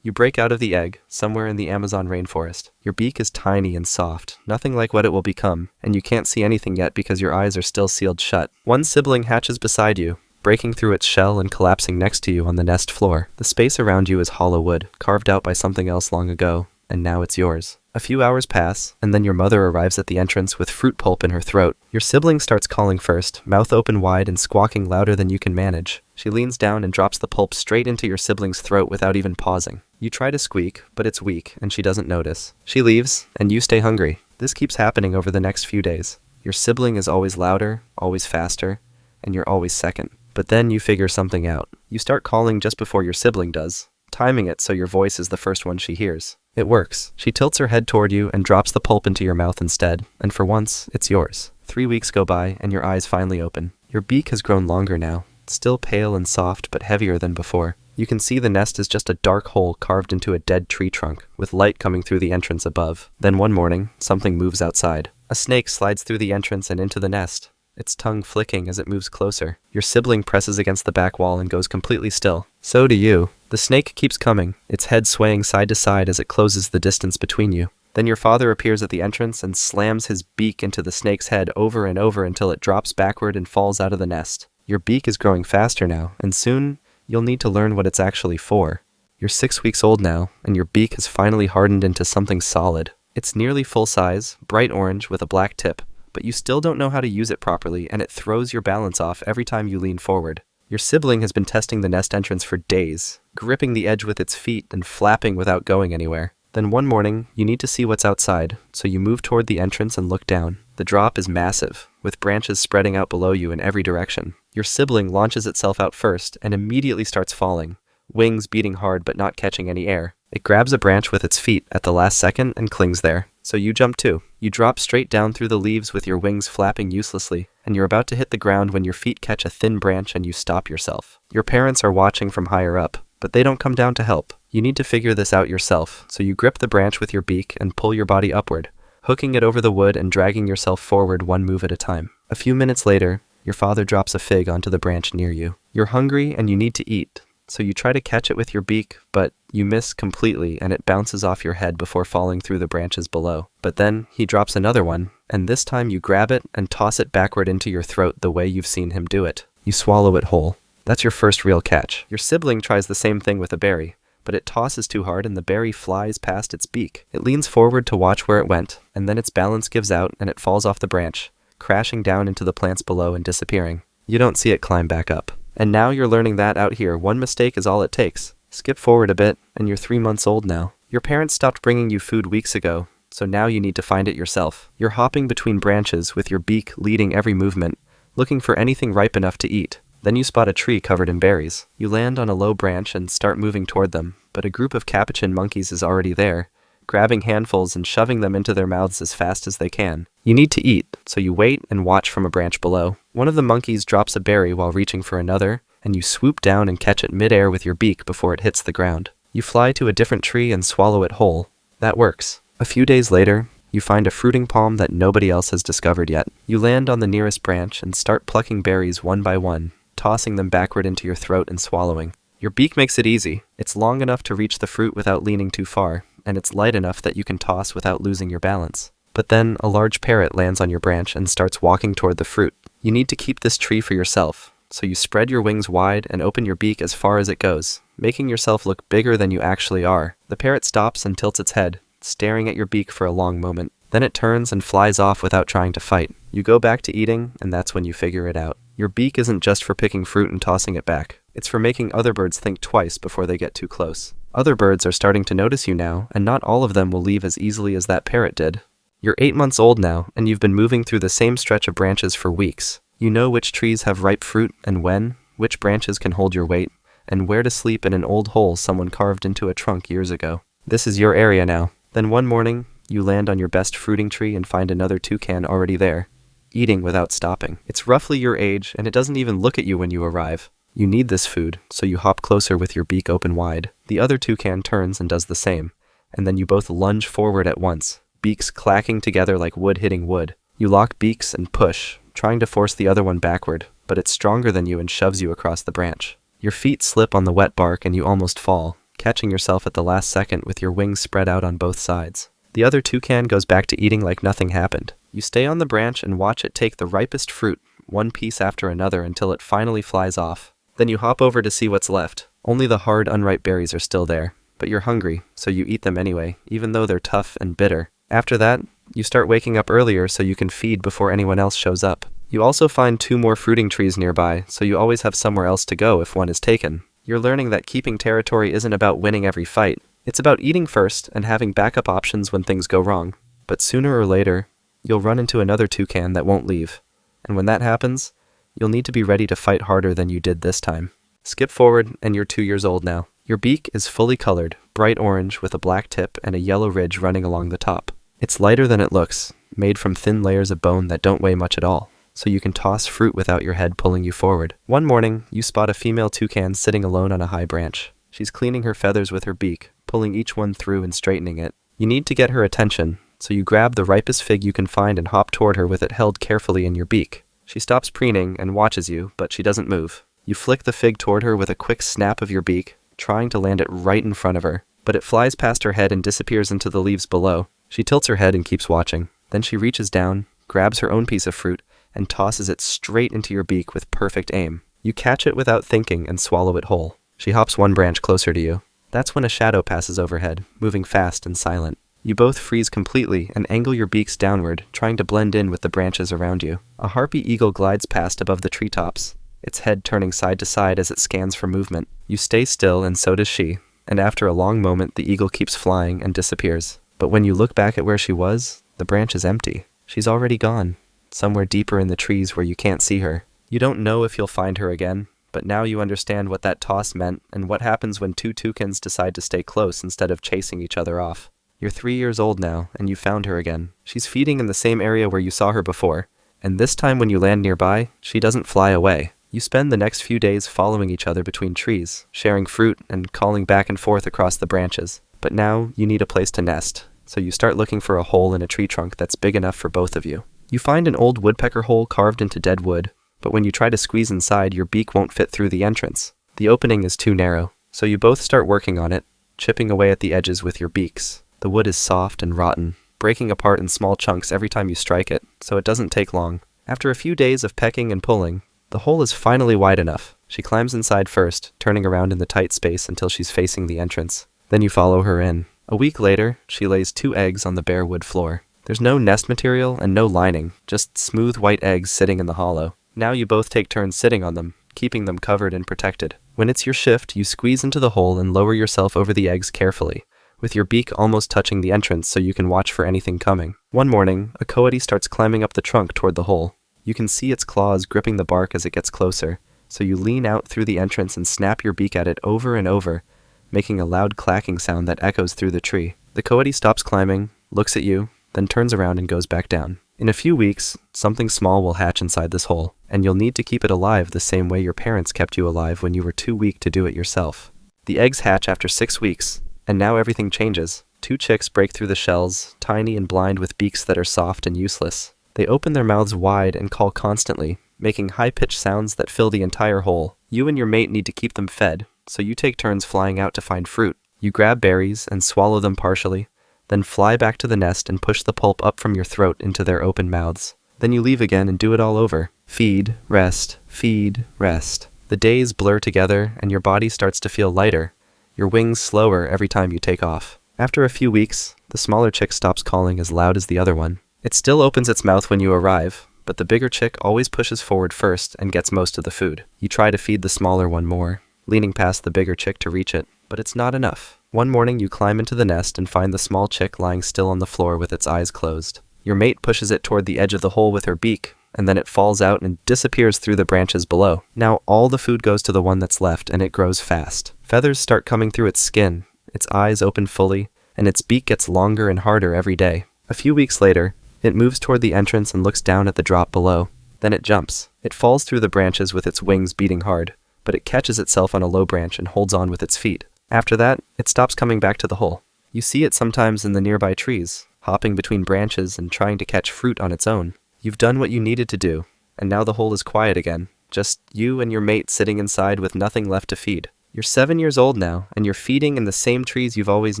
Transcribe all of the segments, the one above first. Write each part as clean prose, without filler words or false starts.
You break out of the egg, somewhere in the Amazon rainforest. Your beak is tiny and soft, nothing like what it will become, and you can't see anything yet because your eyes are still sealed shut. One sibling hatches beside you, breaking through its shell and collapsing next to you on the nest floor. The space around you is hollow wood, carved out by something else long ago, and now it's yours. A few hours pass, and then your mother arrives at the entrance with fruit pulp in her throat. Your sibling starts calling first, mouth open wide and squawking louder than you can manage. She leans down and drops the pulp straight into your sibling's throat without even pausing. You try to squeak, but it's weak, and she doesn't notice. She leaves, and you stay hungry. This keeps happening over the next few days. Your sibling is always louder, always faster, and you're always second. But then you figure something out. You start calling just before your sibling does, timing it so your voice is the first one she hears. It works. She tilts her head toward you and drops the pulp into your mouth instead, and for once, it's yours. 3 weeks go by, and your eyes finally open. Your beak has grown longer now, still pale and soft, but heavier than before. You can see the nest is just a dark hole carved into a dead tree trunk, with light coming through the entrance above. Then one morning, something moves outside. A snake slides through the entrance and into the nest, its tongue flicking as it moves closer. Your sibling presses against the back wall and goes completely still. So do you. The snake keeps coming, its head swaying side to side as it closes the distance between you. Then your father appears at the entrance and slams his beak into the snake's head over and over until it drops backward and falls out of the nest. Your beak is growing faster now, and soon you'll need to learn what it's actually for. You're 6 weeks old now, and your beak has finally hardened into something solid. It's nearly full size, bright orange with a black tip, but you still don't know how to use it properly, and it throws your balance off every time you lean forward. Your sibling has been testing the nest entrance for days, gripping the edge with its feet and flapping without going anywhere. Then one morning, you need to see what's outside, so you move toward the entrance and look down. The drop is massive, with branches spreading out below you in every direction. Your sibling launches itself out first and immediately starts falling, wings beating hard but not catching any air. It grabs a branch with its feet at the last second and clings there. So you jump too. You drop straight down through the leaves with your wings flapping uselessly, and you're about to hit the ground when your feet catch a thin branch and you stop yourself. Your parents are watching from higher up, but they don't come down to help. You need to figure this out yourself, so you grip the branch with your beak and pull your body upward, hooking it over the wood and dragging yourself forward one move at a time. A few minutes later, your father drops a fig onto the branch near you. You're hungry and you need to eat, so you try to catch it with your beak, but you miss completely and it bounces off your head before falling through the branches below. But then he drops another one, and this time you grab it and toss it backward into your throat the way you've seen him do it. You swallow it whole. That's your first real catch. Your sibling tries the same thing with a berry, but it tosses too hard and the berry flies past its beak. It leans forward to watch where it went, and then its balance gives out and it falls off the branch, crashing down into the plants below and disappearing. You don't see it climb back up. And now you're learning that out here, one mistake is all it takes. Skip forward a bit, and you're 3 months old now. Your parents stopped bringing you food weeks ago, so now you need to find it yourself. You're hopping between branches with your beak leading every movement, looking for anything ripe enough to eat. Then you spot a tree covered in berries. You land on a low branch and start moving toward them, but a group of capuchin monkeys is already there, grabbing handfuls and shoving them into their mouths as fast as they can. You need to eat, so you wait and watch from a branch below. One of the monkeys drops a berry while reaching for another, and you swoop down and catch it midair with your beak before it hits the ground. You fly to a different tree and swallow it whole. That works. A few days later, you find a fruiting palm that nobody else has discovered yet. You land on the nearest branch and start plucking berries one by one, tossing them backward into your throat and swallowing. Your beak makes it easy. It's long enough to reach the fruit without leaning too far, and it's light enough that you can toss without losing your balance. But then a large parrot lands on your branch and starts walking toward the fruit. You need to keep this tree for yourself, so you spread your wings wide and open your beak as far as it goes, making yourself look bigger than you actually are. The parrot stops and tilts its head, staring at your beak for a long moment. Then it turns and flies off without trying to fight. You go back to eating, and that's when you figure it out. Your beak isn't just for picking fruit and tossing it back. It's for making other birds think twice before they get too close. Other birds are starting to notice you now, and not all of them will leave as easily as that parrot did. You're 8 months old now, and you've been moving through the same stretch of branches for weeks. You know which trees have ripe fruit and when, which branches can hold your weight, and where to sleep in an old hole someone carved into a trunk years ago. This is your area now. Then one morning, you land on your best fruiting tree and find another toucan already there, eating without stopping. It's roughly your age, and it doesn't even look at you when you arrive. You need this food, so you hop closer with your beak open wide. The other toucan turns and does the same, and then you both lunge forward at once, beaks clacking together like wood hitting wood. You lock beaks and push, trying to force the other one backward, but it's stronger than you and shoves you across the branch. Your feet slip on the wet bark and you almost fall, catching yourself at the last second with your wings spread out on both sides. The other toucan goes back to eating like nothing happened. You stay on the branch and watch it take the ripest fruit, one piece after another, until it finally flies off. Then you hop over to see what's left. Only the hard, unripe berries are still there. But you're hungry, so you eat them anyway, even though they're tough and bitter. After that, you start waking up earlier so you can feed before anyone else shows up. You also find 2 more fruiting trees nearby, so you always have somewhere else to go if one is taken. You're learning that keeping territory isn't about winning every fight. It's about eating first and having backup options when things go wrong. But sooner or later, you'll run into another toucan that won't leave. And when that happens, you'll need to be ready to fight harder than you did this time. Skip forward, and you're 2 years old now. Your beak is fully colored, bright orange with a black tip and a yellow ridge running along the top. It's lighter than it looks, made from thin layers of bone that don't weigh much at all, so you can toss fruit without your head pulling you forward. One morning, you spot a female toucan sitting alone on a high branch. She's cleaning her feathers with her beak, pulling each one through and straightening it. You need to get her attention, so you grab the ripest fig you can find and hop toward her with it held carefully in your beak. She stops preening and watches you, but she doesn't move. You flick the fig toward her with a quick snap of your beak, trying to land it right in front of her, but it flies past her head and disappears into the leaves below. She tilts her head and keeps watching. Then she reaches down, grabs her own piece of fruit, and tosses it straight into your beak with perfect aim. You catch it without thinking and swallow it whole. She hops one branch closer to you. That's when a shadow passes overhead, moving fast and silent. You both freeze completely and angle your beaks downward, trying to blend in with the branches around you. A harpy eagle glides past above the treetops, its head turning side to side as it scans for movement. You stay still, and so does she, and after a long moment the eagle keeps flying and disappears. But when you look back at where she was, the branch is empty. She's already gone, somewhere deeper in the trees where you can't see her. You don't know if you'll find her again, but now you understand what that toss meant and what happens when 2 toucans decide to stay close instead of chasing each other off. You're 3 years old now, and you found her again. She's feeding in the same area where you saw her before, and this time when you land nearby, she doesn't fly away. You spend the next few days following each other between trees, sharing fruit and calling back and forth across the branches. But now you need a place to nest, so you start looking for a hole in a tree trunk that's big enough for both of you. You find an old woodpecker hole carved into dead wood, but when you try to squeeze inside, your beak won't fit through the entrance. The opening is too narrow, so you both start working on it, chipping away at the edges with your beaks. The wood is soft and rotten, breaking apart in small chunks every time you strike it, so it doesn't take long. After a few days of pecking and pulling, the hole is finally wide enough. She climbs inside first, turning around in the tight space until she's facing the entrance. Then you follow her in. A week later, she lays 2 eggs on the bare wood floor. There's no nest material and no lining, just smooth white eggs sitting in the hollow. Now you both take turns sitting on them, keeping them covered and protected. When it's your shift, you squeeze into the hole and lower yourself over the eggs carefully, with your beak almost touching the entrance so you can watch for anything coming. One morning, a coyote starts climbing up the trunk toward the hole. You can see its claws gripping the bark as it gets closer, so you lean out through the entrance and snap your beak at it over and over, making a loud clacking sound that echoes through the tree. The coyote stops climbing, looks at you, then turns around and goes back down. In a few weeks, something small will hatch inside this hole, and you'll need to keep it alive the same way your parents kept you alive when you were too weak to do it yourself. The eggs hatch after 6 weeks, and now everything changes. 2 chicks break through the shells, tiny and blind with beaks that are soft and useless. They open their mouths wide and call constantly, making high-pitched sounds that fill the entire hole. You and your mate need to keep them fed, so you take turns flying out to find fruit. You grab berries and swallow them partially, then fly back to the nest and push the pulp up from your throat into their open mouths. Then you leave again and do it all over. Feed, rest, feed, rest. The days blur together and your body starts to feel lighter, your wings slower every time you take off. After a few weeks, the smaller chick stops calling as loud as the other one. It still opens its mouth when you arrive, but the bigger chick always pushes forward first and gets most of the food. You try to feed the smaller one more, leaning past the bigger chick to reach it, but it's not enough. One morning you climb into the nest and find the small chick lying still on the floor with its eyes closed. Your mate pushes it toward the edge of the hole with her beak, and then it falls out and disappears through the branches below. Now all the food goes to the one that's left, and it grows fast. Feathers start coming through its skin, its eyes open fully, and its beak gets longer and harder every day. A few weeks later, it moves toward the entrance and looks down at the drop below. Then it jumps. It falls through the branches with its wings beating hard, but it catches itself on a low branch and holds on with its feet. After that, it stops coming back to the hole. You see it sometimes in the nearby trees, hopping between branches and trying to catch fruit on its own. You've done what you needed to do, and now the hole is quiet again, just you and your mate sitting inside with nothing left to feed. You're 7 years old now, and you're feeding in the same trees you've always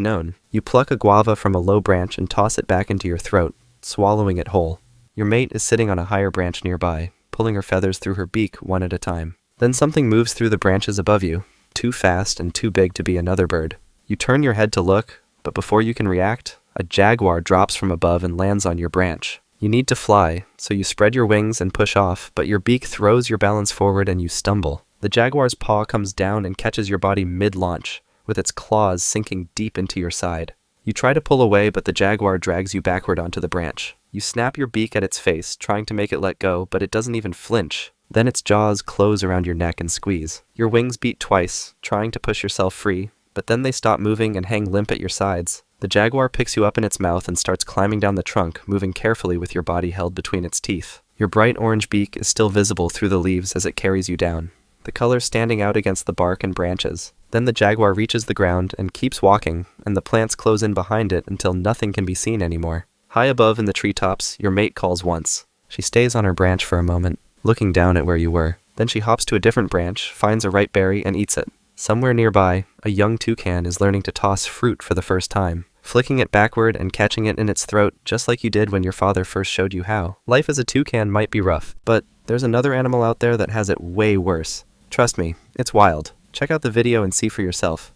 known. You pluck a guava from a low branch and toss it back into your throat, swallowing it whole. Your mate is sitting on a higher branch nearby, pulling her feathers through her beak one at a time. Then something moves through the branches above you, too fast and too big to be another bird. You turn your head to look, but before you can react, a jaguar drops from above and lands on your branch. You need to fly, so you spread your wings and push off, but your beak throws your balance forward and you stumble. The jaguar's paw comes down and catches your body mid-launch, with its claws sinking deep into your side. You try to pull away, but the jaguar drags you backward onto the branch. You snap your beak at its face, trying to make it let go, but it doesn't even flinch. Then its jaws close around your neck and squeeze. Your wings beat twice, trying to push yourself free, but then they stop moving and hang limp at your sides. The jaguar picks you up in its mouth and starts climbing down the trunk, moving carefully with your body held between its teeth. Your bright orange beak is still visible through the leaves as it carries you down, the color standing out against the bark and branches. Then the jaguar reaches the ground and keeps walking, and the plants close in behind it until nothing can be seen anymore. High above in the treetops, your mate calls once. She stays on her branch for a moment, looking down at where you were. Then she hops to a different branch, finds a ripe berry, and eats it. Somewhere nearby, a young toucan is learning to toss fruit for the first time, flicking it backward and catching it in its throat just like you did when your father first showed you how. Life as a toucan might be rough, but there's another animal out there that has it way worse. Trust me, it's wild. Check out the video and see for yourself.